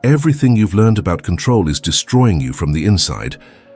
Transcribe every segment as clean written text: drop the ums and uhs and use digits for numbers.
Everything you've learned about control is destroying you from the inside,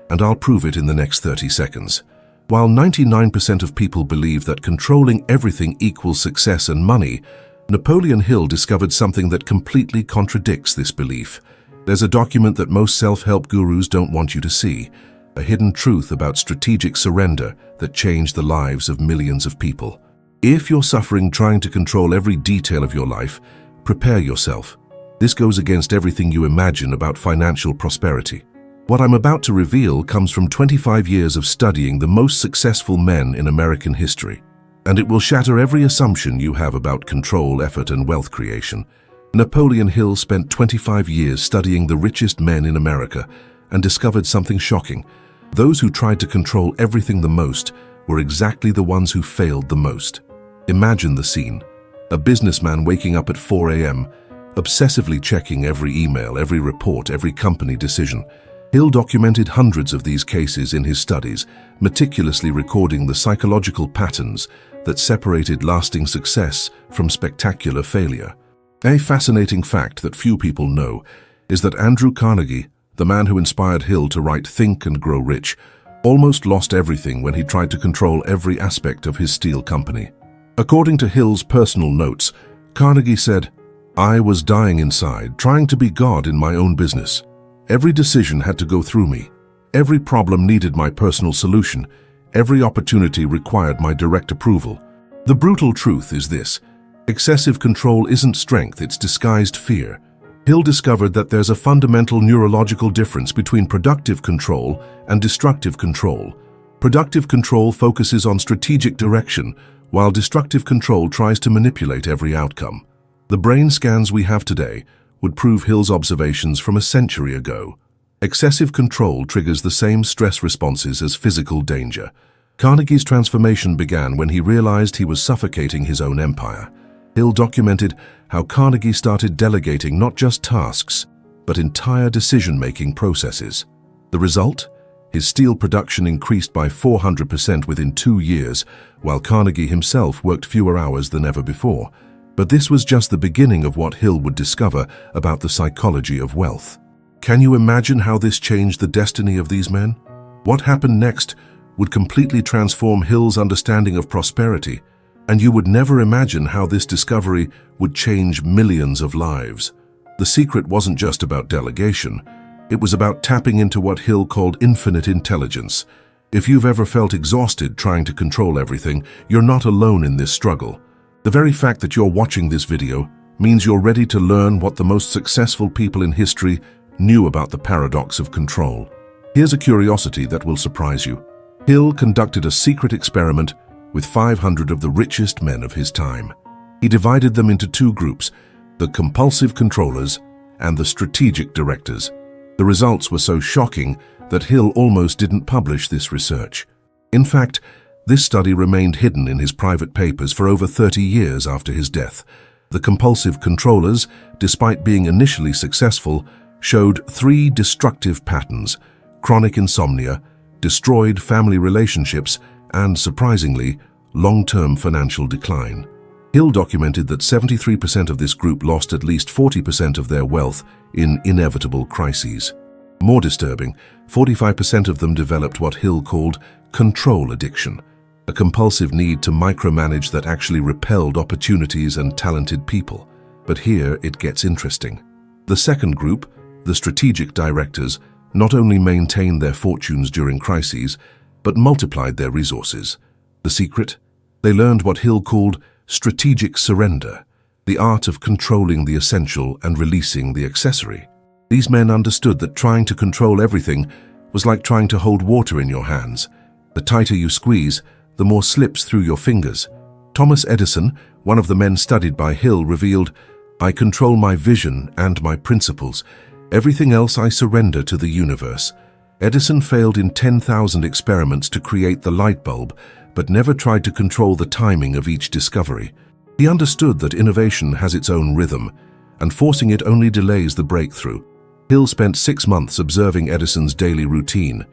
and I'll prove it in the next 30 seconds. While 99% of people believe that controlling everything equals success and money, Napoleon Hill discovered something that completely contradicts this belief. There's a document that most self-help gurus don't want you to see, a hidden truth about strategic surrender that changed the lives of millions of people. If you're suffering trying to control every detail of your life, prepare yourself. This goes against everything you imagine about financial prosperity. What I'm about to reveal comes from 25 years of studying the most successful men in American history, and it will shatter every assumption you have about control, effort, and wealth creation. Napoleon Hill spent 25 years studying the richest men in America and discovered something shocking. Those who tried to control everything the most were exactly the ones who failed the most. Imagine the scene. A businessman waking up at 4 a.m., obsessively checking every email, every report, every company decision. Hill documented hundreds of these cases in his studies, meticulously recording the psychological patterns that separated lasting success from spectacular failure. A fascinating fact that few people know is that Andrew Carnegie, the man who inspired Hill to write Think and Grow Rich, almost lost everything when he tried to control every aspect of his steel company. According to Hill's personal notes, Carnegie said, "I was dying inside, trying to be God in my own business. Every decision had to go through me. Every problem needed my personal solution. Every opportunity required my direct approval." The brutal truth is this: excessive control isn't strength, it's disguised fear. Hill discovered that there's a fundamental neurological difference between productive control and destructive control. Productive control focuses on strategic direction, while destructive control tries to manipulate every outcome. The brain scans we have today would prove Hill's observations from a century ago. Excessive control triggers the same stress responses as physical danger. Carnegie's transformation began when he realized he was suffocating his own empire. Hill documented how Carnegie started delegating not just tasks, but entire decision-making processes. The result? His steel production increased by 400% within 2 years, while Carnegie himself worked fewer hours than ever before. But this was just the beginning of what Hill would discover about the psychology of wealth. Can you imagine how this changed the destiny of these men? What happened next would completely transform Hill's understanding of prosperity, and you would never imagine how this discovery would change millions of lives. The secret wasn't just about delegation. It was about tapping into what Hill called infinite intelligence. If you've ever felt exhausted trying to control everything, you're not alone in this struggle. The very fact that you're watching this video means you're ready to learn what the most successful people in history knew about the paradox of control. Here's a curiosity that will surprise you. Hill conducted a secret experiment with 500 of the richest men of his time. He divided them into 2 groups, the compulsive controllers and the strategic directors. The results were so shocking that Hill almost didn't publish this research. In fact, this study remained hidden in his private papers for over 30 years after his death. The compulsive controllers, despite being initially successful, showed 3 destructive patterns: chronic insomnia, destroyed family relationships, and, surprisingly, long-term financial decline. Hill documented that 73% of this group lost at least 40% of their wealth in inevitable crises. More disturbing, 45% of them developed what Hill called control addiction, a compulsive need to micromanage that actually repelled opportunities and talented people. But here it gets interesting. The second group, the strategic directors, not only maintained their fortunes during crises, but multiplied their resources. The secret? They learned what Hill called strategic surrender, the art of controlling the essential and releasing the accessory. These men understood that trying to control everything was like trying to hold water in your hands. The tighter you squeeze, the more slips through your fingers. Thomas Edison, one of the men studied by Hill, revealed, "I control my vision and my principles. Everything else I surrender to the universe." Edison failed in 10,000 experiments to create the light bulb, but never tried to control the timing of each discovery. He understood that innovation has its own rhythm, and forcing it only delays the breakthrough. Hill spent 6 months observing Edison's daily routine.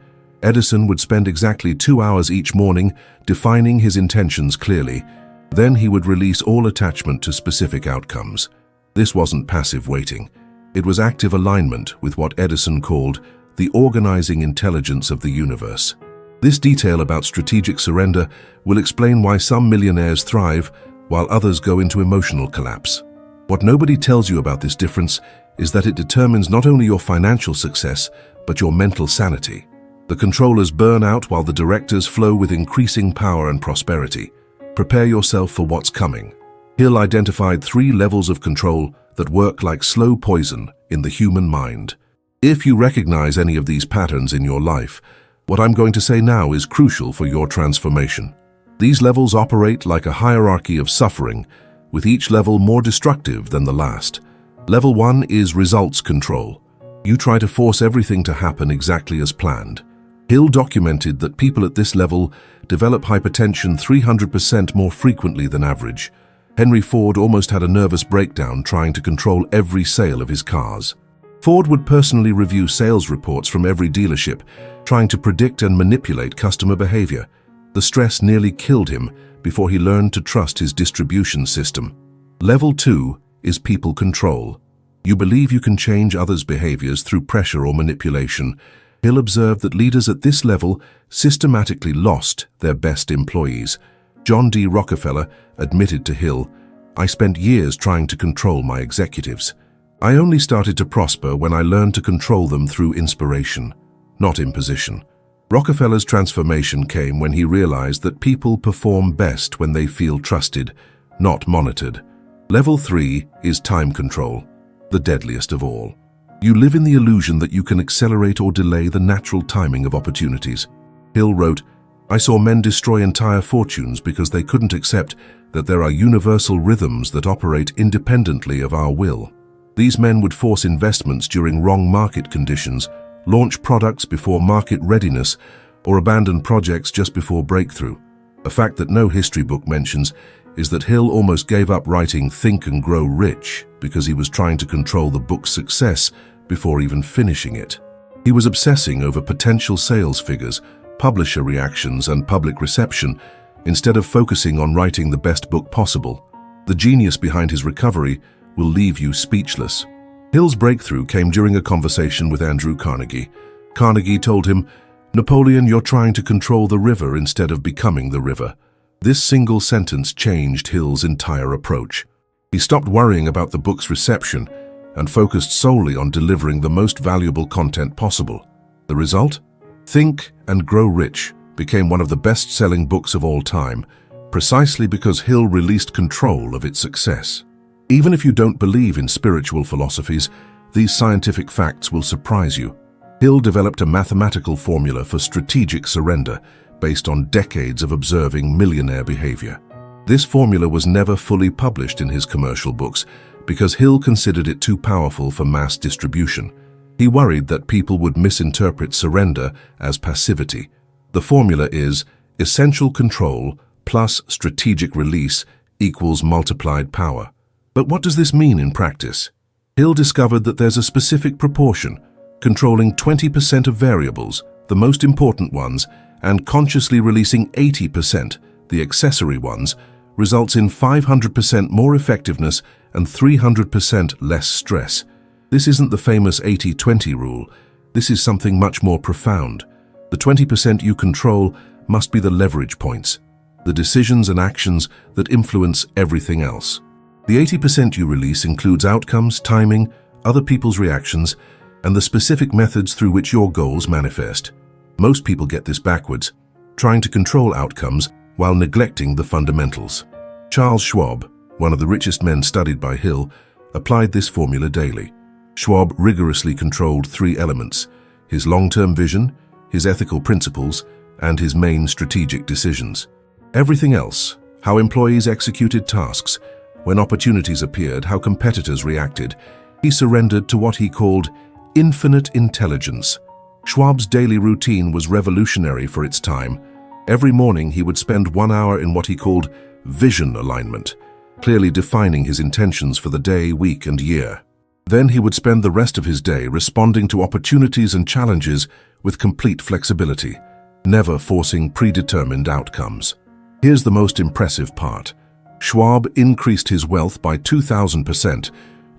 Edison would spend exactly 2 hours each morning defining his intentions clearly. Then he would release all attachment to specific outcomes. This wasn't passive waiting. It was active alignment with what Edison called the organizing intelligence of the universe. This detail about strategic surrender will explain why some millionaires thrive while others go into emotional collapse. What nobody tells you about this difference is that it determines not only your financial success, but your mental sanity. The controllers burn out while the directors flow with increasing power and prosperity. Prepare yourself for what's coming. Hill identified 3 levels of control that work like slow poison in the human mind. If you recognize any of these patterns in your life, what I'm going to say now is crucial for your transformation. These levels operate like a hierarchy of suffering, with each level more destructive than the last. Level 1 is results control. You try to force everything to happen exactly as planned. Hill documented that people at this level develop hypertension 300% more frequently than average. Henry Ford almost had a nervous breakdown trying to control every sale of his cars. Ford would personally review sales reports from every dealership, trying to predict and manipulate customer behavior. The stress nearly killed him before he learned to trust his distribution system. Level 2 is people control. You believe you can change others' behaviors through pressure or manipulation. Hill observed that leaders at this level systematically lost their best employees. John D. Rockefeller admitted to Hill, "I spent years trying to control my executives. I only started to prosper when I learned to control them through inspiration, not imposition." Rockefeller's transformation came when he realized that people perform best when they feel trusted, not monitored. Level 3 is time control, the deadliest of all. You live in the illusion that you can accelerate or delay the natural timing of opportunities. Hill wrote, "I saw men destroy entire fortunes because they couldn't accept that there are universal rhythms that operate independently of our will. These men would force investments during wrong market conditions, launch products before market readiness, or abandon projects just before breakthrough. A fact that no history book mentions is that Hill almost gave up writing Think and Grow Rich because he was trying to control the book's success before even finishing it. He was obsessing over potential sales figures, publisher reactions, and public reception, instead of focusing on writing the best book possible. The genius behind his recovery will leave you speechless. Hill's breakthrough came during a conversation with Andrew Carnegie. Carnegie told him, "Napoleon, you're trying to control the river instead of becoming the river." This single sentence changed Hill's entire approach. He stopped worrying about the book's reception and focused solely on delivering the most valuable content possible. The result? Think and Grow Rich became one of the best-selling books of all time, precisely because Hill released control of its success. Even if you don't believe in spiritual philosophies, these scientific facts will surprise you. Hill developed a mathematical formula for strategic surrender based on decades of observing millionaire behavior. This formula was never fully published in his commercial books because Hill considered it too powerful for mass distribution. He worried that people would misinterpret surrender as passivity. The formula is essential control plus strategic release equals multiplied power. But what does this mean in practice? Hill discovered that there's a specific proportion, controlling 20% of variables, the most important ones, and consciously releasing 80%, the accessory ones, results in 500% more effectiveness and 300% less stress. This isn't the famous 80-20 rule. This is something much more profound. The 20% you control must be the leverage points, the decisions and actions that influence everything else. The 80% you release includes outcomes, timing, other people's reactions, and the specific methods through which your goals manifest. Most people get this backwards, trying to control outcomes while neglecting the fundamentals. Charles Schwab, one of the richest men studied by Hill, applied this formula daily. Schwab rigorously controlled 3 elements: his long-term vision, his ethical principles, and his main strategic decisions. Everything else, how employees executed tasks, when opportunities appeared, how competitors reacted, he surrendered to what he called infinite intelligence. Schwab's daily routine was revolutionary for its time. Every morning he would spend 1 hour in what he called vision alignment, clearly defining his intentions for the day, week, and year. Then he would spend the rest of his day responding to opportunities and challenges with complete flexibility, never forcing predetermined outcomes. Here's the most impressive part. Schwab increased his wealth by 2,000%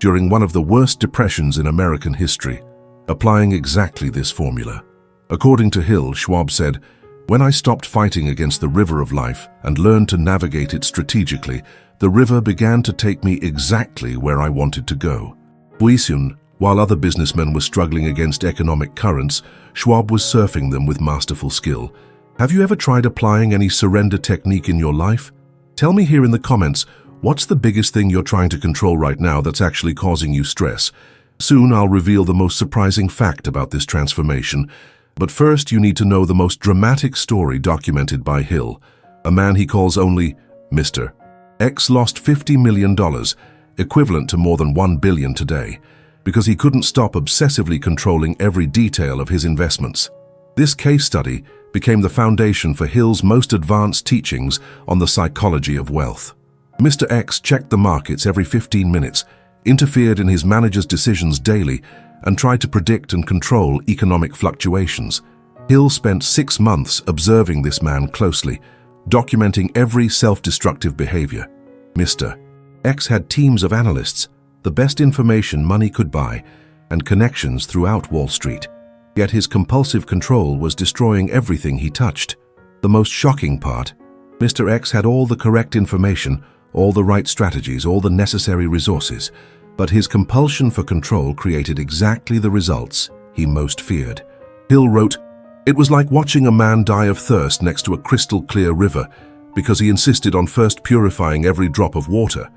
during one of the worst depressions in American history, applying exactly this formula. According to Hill, Schwab said, "When I stopped fighting against the river of life and learned to navigate it strategically, the river began to take me exactly where I wanted to go." Soon, while other businessmen were struggling against economic currents, Schwab was surfing them with masterful skill. Have you ever tried applying any surrender technique in your life? Tell me here in the comments, what's the biggest thing you're trying to control right now that's actually causing you stress? Soon I'll reveal the most surprising fact about this transformation. But first, you need to know the most dramatic story documented by Hill, a man he calls only Mr. X lost $50 million, equivalent to more than $1 billion today, because he couldn't stop obsessively controlling every detail of his investments. This case study became the foundation for Hill's most advanced teachings on the psychology of wealth. Mr. X checked the markets every 15 minutes, interfered in his manager's decisions daily, and tried to predict and control economic fluctuations. Hill spent 6 months observing this man closely, documenting every self-destructive behavior. Mr. X had teams of analysts, the best information money could buy, and connections throughout Wall Street. Yet his compulsive control was destroying everything he touched. The most shocking part, Mr. X had all the correct information, all the right strategies, all the necessary resources, but his compulsion for control created exactly the results he most feared. Hill wrote, "It was like watching a man die of thirst next to a crystal-clear river because he insisted on first purifying every drop of water.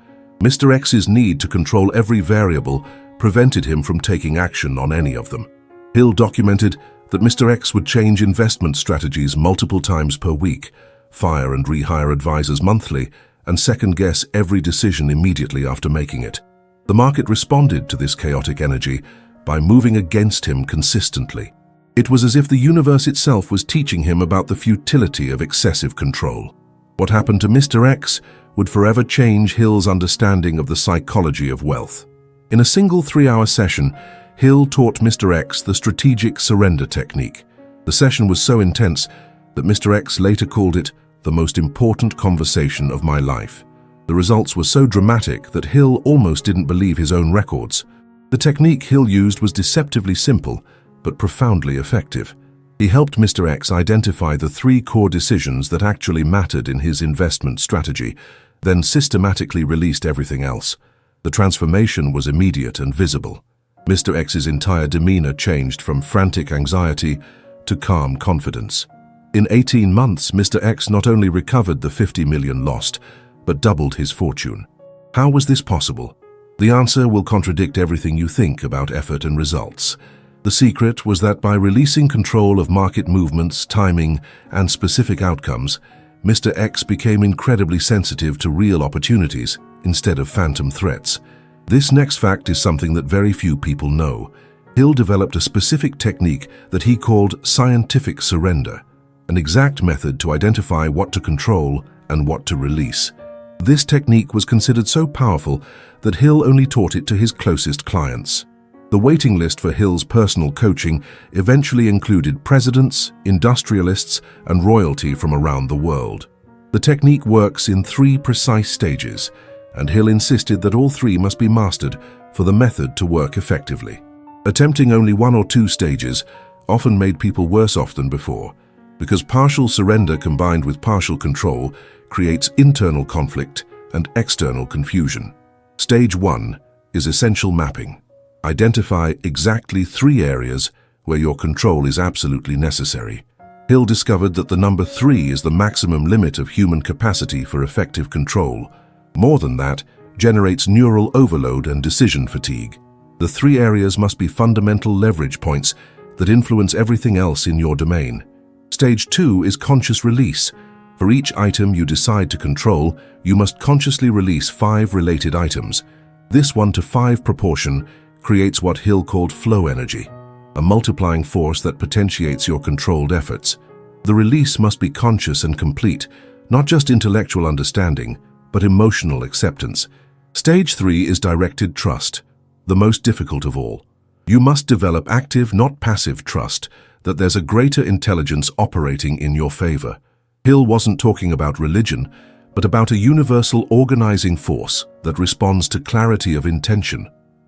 Mr. X's need to control every variable prevented him from taking action on any of them." Hill documented that Mr. X would change investment strategies multiple times per week, fire and rehire advisors monthly, and second-guess every decision immediately after making it. The market responded to this chaotic energy by moving against him consistently. It was as if the universe itself was teaching him about the futility of excessive control. What happened to Mr. X would forever change Hill's understanding of the psychology of wealth. In a single 3-hour session, Hill taught Mr. X the strategic surrender technique. The session was so intense that Mr. X later called it the most important conversation of my life. The results were so dramatic that Hill almost didn't believe his own records. The technique Hill used was deceptively simple, but profoundly effective. He helped Mr. X identify the 3 core decisions that actually mattered in his investment strategy, then systematically released everything else. The transformation was immediate and visible. Mr. X's entire demeanor changed from frantic anxiety to calm confidence. In 18 months, Mr. X not only recovered the $50 million lost, but doubled his fortune. How was this possible? The answer will contradict everything you think about effort and results. The secret was that by releasing control of market movements, timing, and specific outcomes, Mr. X became incredibly sensitive to real opportunities instead of phantom threats. This next fact is something that very few people know. Hill developed a specific technique that he called scientific surrender, an exact method to identify what to control and what to release. This technique was considered so powerful that Hill only taught it to his closest clients. The waiting list for Hill's personal coaching eventually included presidents, industrialists, and royalty from around the world. The technique works in 3 precise stages, and Hill insisted that all 3 must be mastered for the method to work effectively. Attempting only 1 or 2 stages often made people worse off than before, because partial surrender combined with partial control creates internal conflict and external confusion. Stage 1 is essential mapping. Identify exactly 3 areas where your control is absolutely necessary. Hill discovered that the number 3 is the maximum limit of human capacity for effective control. More than that, generates neural overload and decision fatigue. The 3 areas must be fundamental leverage points that influence everything else in your domain. Stage 2 is conscious release. For each item you decide to control, you must consciously release 5 related items. This 1:5 proportion creates what Hill called flow energy, a multiplying force that potentiates your controlled efforts. The release must be conscious and complete, not just intellectual understanding, but emotional acceptance. Stage 3 is directed trust, the most difficult of all. You must develop active, not passive trust that there's a greater intelligence operating in your favor. Hill wasn't talking about religion, but about a universal organizing force that responds to clarity of intention.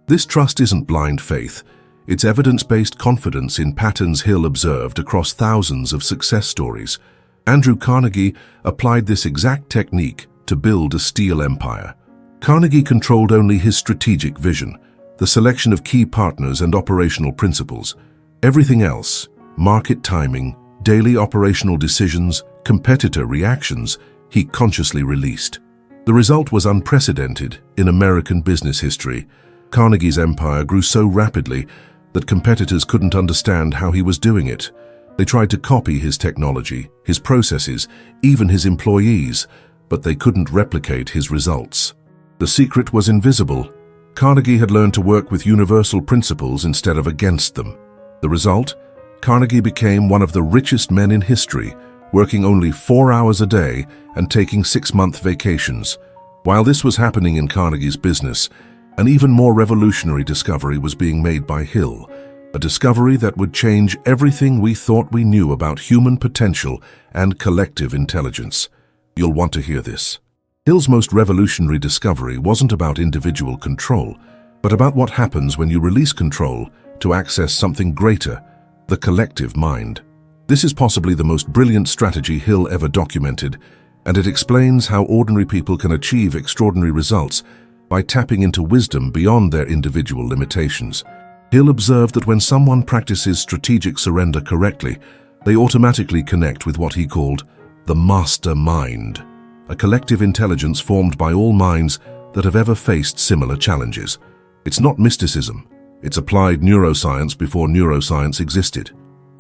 This trust isn't blind faith. It's evidence-based confidence in patterns Hill observed across thousands of success stories. Andrew Carnegie applied this exact technique to build a steel empire. Carnegie controlled only his strategic vision, the selection of key partners and operational principles. Everything else, market timing, daily operational decisions, competitor reactions, he consciously released. The result was unprecedented in American business history. Carnegie's empire grew so rapidly that competitors couldn't understand how he was doing it. They tried to copy his technology, his processes, even his employees, but they couldn't replicate his results. The secret was invisible. Carnegie had learned to work with universal principles instead of against them. The result? Carnegie became one of the richest men in history, working only 4 hours a day and taking 6-month vacations. While this was happening in Carnegie's business, an even more revolutionary discovery was being made by Hill, a discovery that would change everything we thought we knew about human potential and collective intelligence. You'll want to hear this. Hill's most revolutionary discovery wasn't about individual control, but about what happens when you release control to access something greater, the collective mind. This is possibly the most brilliant strategy Hill ever documented, and it explains how ordinary people can achieve extraordinary results by tapping into wisdom beyond their individual limitations. Hill observed that when someone practices strategic surrender correctly, they automatically connect with what he called the master mind, a collective intelligence formed by all minds that have ever faced similar challenges. It's not mysticism. It's applied neuroscience before neuroscience existed.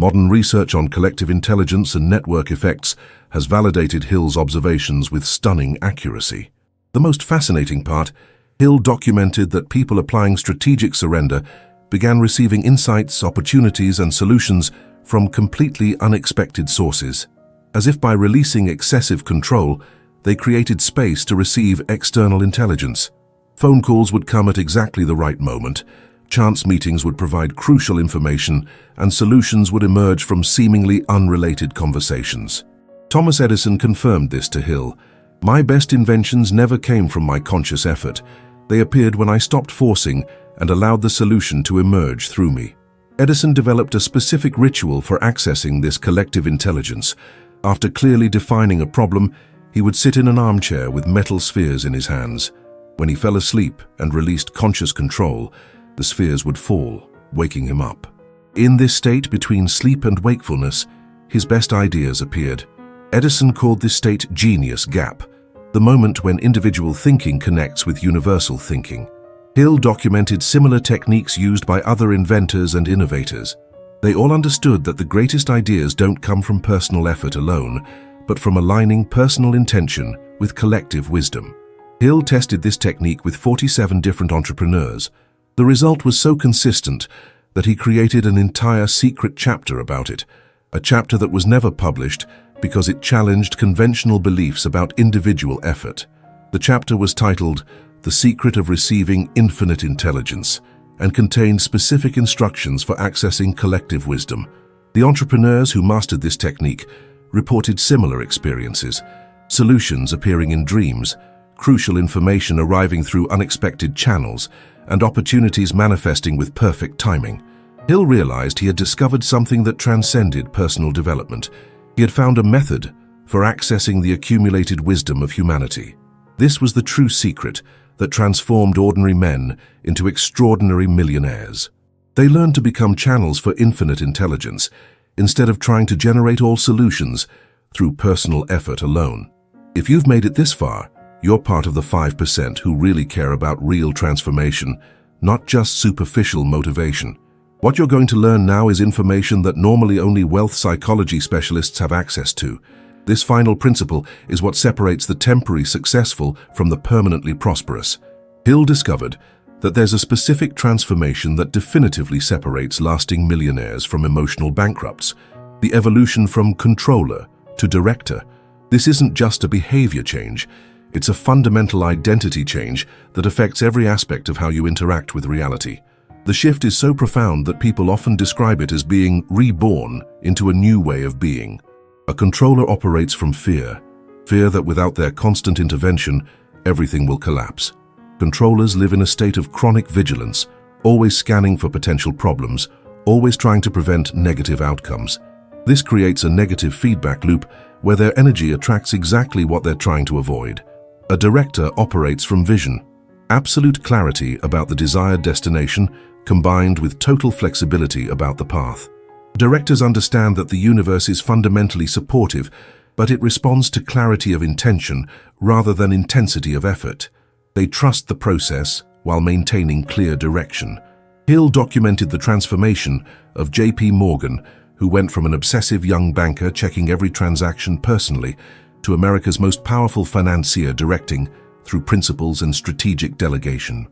Modern research on collective intelligence and network effects has validated Hill's observations with stunning accuracy. The most fascinating part, Hill documented that people applying strategic surrender began receiving insights, opportunities, and solutions from completely unexpected sources. As if by releasing excessive control, they created space to receive external intelligence. Phone calls would come at exactly the right moment, chance meetings would provide crucial information, and solutions would emerge from seemingly unrelated conversations. Thomas Edison confirmed this to Hill. "My best inventions never came from my conscious effort. They appeared when I stopped forcing and allowed the solution to emerge through me." Edison developed a specific ritual for accessing this collective intelligence. After clearly defining a problem, he would sit in an armchair with metal spheres in his hands. When he fell asleep and released conscious control, the spheres would fall, waking him up. In this state between sleep and wakefulness, his best ideas appeared. Edison called this state genius gap, the moment when individual thinking connects with universal thinking. Hill documented similar techniques used by other inventors and innovators. They all understood that the greatest ideas don't come from personal effort alone, but from aligning personal intention with collective wisdom. Hill tested this technique with 47 different entrepreneurs. The result was so consistent that he created an entire secret chapter about it, a chapter that was never published because it challenged conventional beliefs about individual effort. The chapter was titled "The Secret of Receiving Infinite Intelligence" and contained specific instructions for accessing collective wisdom. The entrepreneurs who mastered this technique reported similar experiences, solutions appearing in dreams, crucial information arriving through unexpected channels, and opportunities manifesting with perfect timing. Hill realized he had discovered something that transcended personal development. He had found a method for accessing the accumulated wisdom of humanity. This was the true secret that transformed ordinary men into extraordinary millionaires. They learned to become channels for infinite intelligence, instead of trying to generate all solutions through personal effort alone. If you've made it this far, you're part of the 5% who really care about real transformation, not just superficial motivation. What you're going to learn now is information that normally only wealth psychology specialists have access to. This final principle is what separates the temporary successful from the permanently prosperous. Hill discovered that there's a specific transformation that definitively separates lasting millionaires from emotional bankrupts, the evolution from controller to director. This isn't just a behavior change, it's a fundamental identity change that affects every aspect of how you interact with reality. The shift is so profound that people often describe it as being reborn into a new way of being. A controller operates from fear that without their constant intervention, everything will collapse. Controllers live in a state of chronic vigilance, always scanning for potential problems, always trying to prevent negative outcomes. This creates a negative feedback loop where their energy attracts exactly what they're trying to avoid. A director operates from vision, absolute clarity about the desired destination combined with total flexibility about the path. Directors understand that the universe is fundamentally supportive, but it responds to clarity of intention rather than intensity of effort. They trust the process while maintaining clear direction. Hill documented the transformation of J.P. Morgan, who went from an obsessive young banker checking every transaction personally to America's most powerful financier directing through principles and strategic delegation.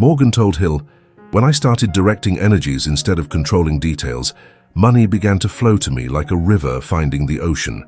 Morgan told Hill, "When I started directing energies instead of controlling details, money began to flow to me like a river finding the ocean."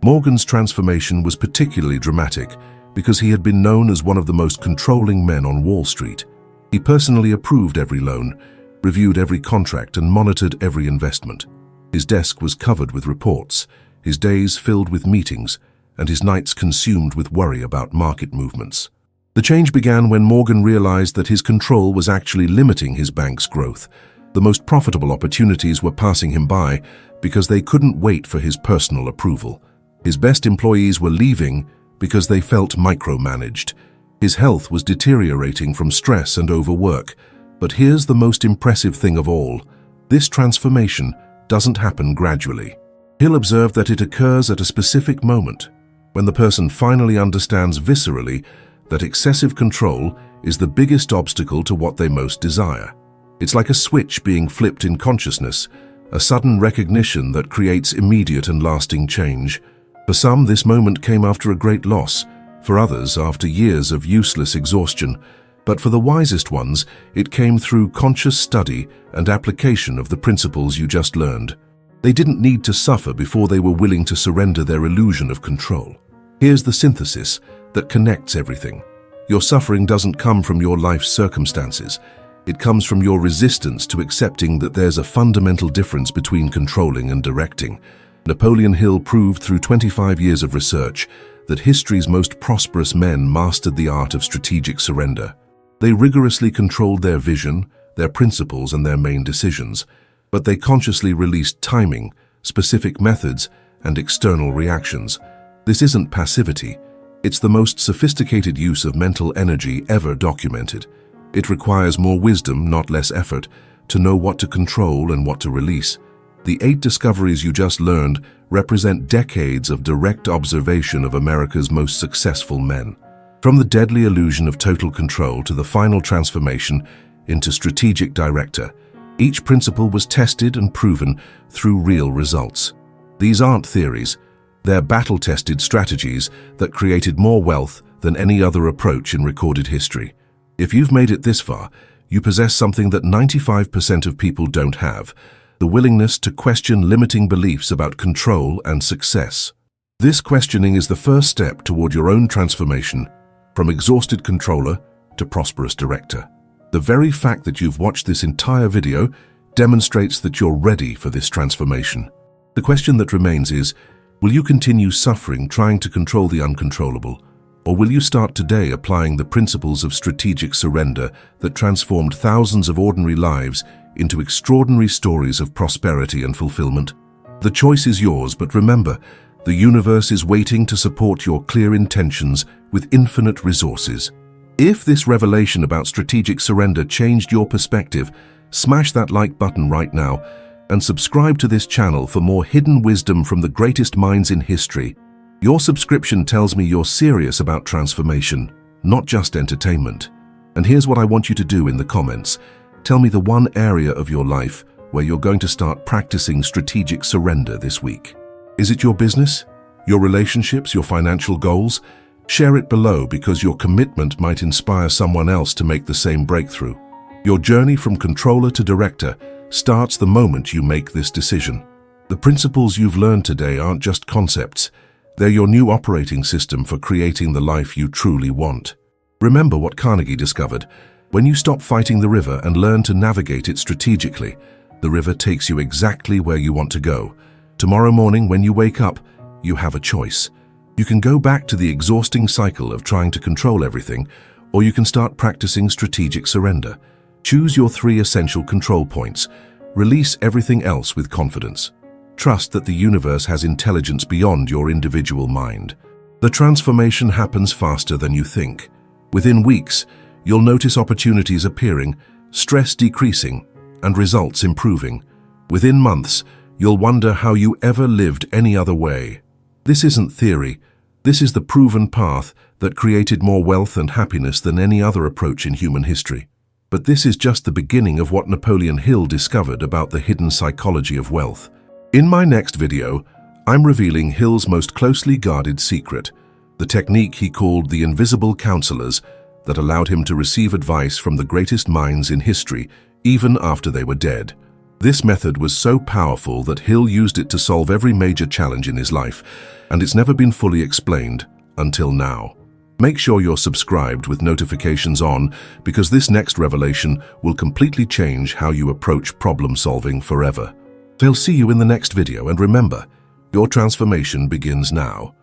Morgan's transformation was particularly dramatic because he had been known as one of the most controlling men on Wall Street. He personally approved every loan, reviewed every contract, and monitored every investment. His desk was covered with reports, his days filled with meetings, and his nights consumed with worry about market movements. The change began when Morgan realized that his control was actually limiting his bank's growth. The most profitable opportunities were passing him by because they couldn't wait for his personal approval. His best employees were leaving because they felt micromanaged. His health was deteriorating from stress and overwork. But here's the most impressive thing of all. This transformation doesn't happen gradually. Hill observed that it occurs at a specific moment, when the person finally understands viscerally that excessive control is the biggest obstacle to what they most desire. It's like a switch being flipped in consciousness, a sudden recognition that creates immediate and lasting change. For some, this moment came after a great loss, for others, after years of useless exhaustion. But for the wisest ones, it came through conscious study and application of the principles you just learned. They didn't need to suffer before they were willing to surrender their illusion of control. Here's the synthesis that connects everything. Your suffering doesn't come from your life's circumstances. It comes from your resistance to accepting that there's a fundamental difference between controlling and directing. Napoleon Hill proved through 25 years of research that history's most prosperous men mastered the art of strategic surrender. They rigorously controlled their vision, their principles, and their main decisions, but they consciously released timing, specific methods, and external reactions. This isn't passivity. It's the most sophisticated use of mental energy ever documented. It requires more wisdom, not less effort, to know what to control and what to release. The 8 discoveries you just learned represent decades of direct observation of America's most successful men. From the deadly illusion of total control to the final transformation into strategic director, each principle was tested and proven through real results. These aren't theories. They're battle-tested strategies that created more wealth than any other approach in recorded history. If you've made it this far, you possess something that 95% of people don't have: the willingness to question limiting beliefs about control and success. This questioning is the first step toward your own transformation from exhausted controller to prosperous director. The very fact that you've watched this entire video demonstrates that you're ready for this transformation. The question that remains is, will you continue suffering trying to control the uncontrollable? Or will you start today applying the principles of strategic surrender that transformed thousands of ordinary lives into extraordinary stories of prosperity and fulfillment? The choice is yours, but remember, the universe is waiting to support your clear intentions with infinite resources. If this revelation about strategic surrender changed your perspective, smash that like button right now and subscribe to this channel for more hidden wisdom from the greatest minds in history. Your subscription tells me you're serious about transformation, not just entertainment. And here's what I want you to do in the comments. Tell me the one area of your life where you're going to start practicing strategic surrender this week. Is it your business, your relationships, your financial goals? Share it below because your commitment might inspire someone else to make the same breakthrough. Your journey from controller to director starts the moment you make this decision. The principles you've learned today aren't just concepts. They're your new operating system for creating the life you truly want. Remember what Carnegie discovered. When you stop fighting the river and learn to navigate it strategically, the river takes you exactly where you want to go. Tomorrow morning, when you wake up, you have a choice. You can go back to the exhausting cycle of trying to control everything, or you can start practicing strategic surrender. Choose your 3 essential control points. Release everything else with confidence. Trust that the universe has intelligence beyond your individual mind. The transformation happens faster than you think. Within weeks, you'll notice opportunities appearing, stress decreasing, and results improving. Within months, you'll wonder how you ever lived any other way. This isn't theory. This is the proven path that created more wealth and happiness than any other approach in human history. But this is just the beginning of what Napoleon Hill discovered about the hidden psychology of wealth. In my next video, I'm revealing Hill's most closely guarded secret, the technique he called the invisible counselors that allowed him to receive advice from the greatest minds in history, even after they were dead. This method was so powerful that Hill used it to solve every major challenge in his life, and it's never been fully explained until now. Make sure you're subscribed with notifications on, because this next revelation will completely change how you approach problem solving forever. I'll see you in the next video, and remember, your transformation begins now.